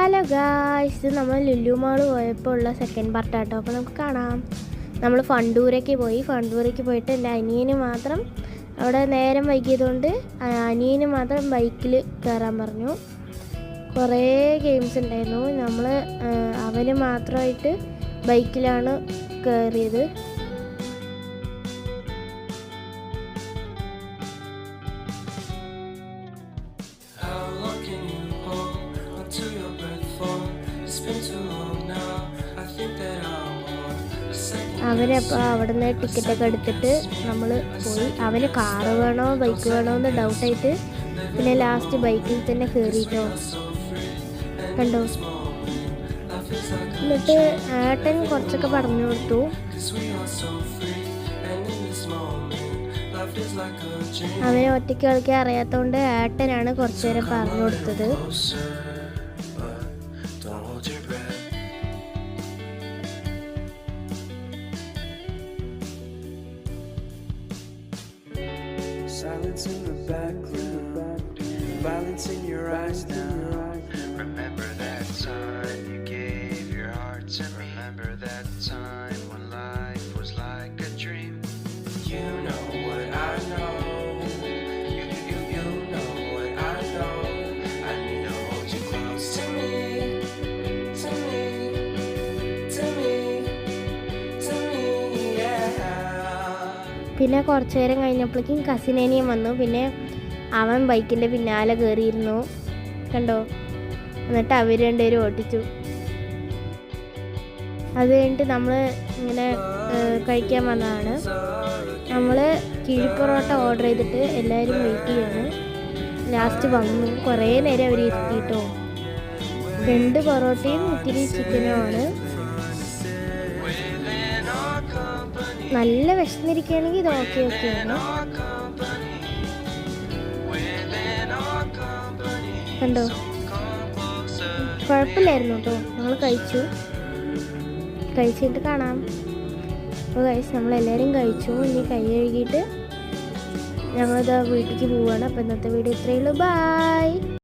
Hello guys, ഇത് നമ്മൾ Lulu mall പോയപ്പോൾ ഉള്ള സെക്കൻഡ് പാർട്ടാട്ടോ. അപ്പോൾ നമുക്ക് കാണാം. നമ്മൾ ഫണ്ടൂരയ്ക്ക് പോയിട്ട് എൻ്റെ അനിയന് മാത്രം അവിടെ നേരം വൈകിയതുകൊണ്ട് അനിയന് മാത്രം ബൈക്കിൽ കയറാൻ പറഞ്ഞു. കുറേ ഗെയിംസ് ഉണ്ടായിരുന്നു. നമ്മൾ അവന് മാത്രമായിട്ട് ബൈക്കിലാണ് കയറിയത്. അവനപ്പോൾ അവിടെ നിന്ന് ടിക്കറ്റൊക്കെ എടുത്തിട്ട് നമ്മൾ പോയി. അവന് കാറ് വേണോ ബൈക്ക് വേണോ എന്ന് ഡൗട്ടായിട്ട് പിന്നെ ലാസ്റ്റ് ബൈക്കിൽ തന്നെ കയറിയിട്ടോ. കണ്ടോ? എന്നിട്ട് ഏട്ടൻ കുറച്ചൊക്കെ പറഞ്ഞു കൊടുത്തു. അവനെ ഒറ്റയ്ക്ക് കളിക്കാൻ അറിയാത്തതുകൊണ്ട് ഏട്ടനാണ് കുറച്ചു നേരം പറഞ്ഞു കൊടുത്തത്. Silence in the background, violence in your eyes now. Remember that time you gave your heart to me. Remember that time when life was like a dream. You know what I know. You know what I know. I need to hold you close to me, to me, to me, to me, yeah. പിന്നെ കുറച്ചു നേരം കഴിഞ്ഞപ്പോഴേക്കും കസിനേനിയും വന്നു. പിന്നെ അവൻ ബൈക്കിൻ്റെ പിന്നാലെ കയറിയിരുന്നു. കണ്ടോ? എന്നിട്ട് അവർ രണ്ടുപേരും ഓടിച്ചു. അത് കഴിഞ്ഞിട്ട് നമ്മൾ ഇങ്ങനെ കഴിക്കാൻ വന്നതാണ്. നമ്മൾ കിഴിപ്പൊറോട്ട ഓർഡർ ചെയ്തിട്ട് എല്ലാവരും വെയിറ്റ് ചെയ്യുന്നു. ലാസ്റ്റ് വന്നു. കുറേ നേരം അവർ ഇരുത്തിയിട്ടോ. 2 പൊറോട്ടയും ഇത്തിരി ചിക്കനുമാണ്. നല്ല വിശന്നിരിക്കുകയാണെങ്കിൽ ഇത് ഓക്കെയാണ്. കണ്ടോ? കുഴപ്പമില്ലായിരുന്നു കേട്ടോ. ഞങ്ങൾ കഴിച്ചിട്ട് കാണാം. അപ്പോൾ നമ്മളെല്ലാവരും കഴിച്ചു. ഇനി കൈ കഴുകിയിട്ട് ഞങ്ങളിത് വീട്ടിലേക്ക് പോവുകയാണ്. അപ്പോൾ ഇന്നത്തെ വീഡിയോ ഇത്രയേ ഉള്ളൂ. ബൈ.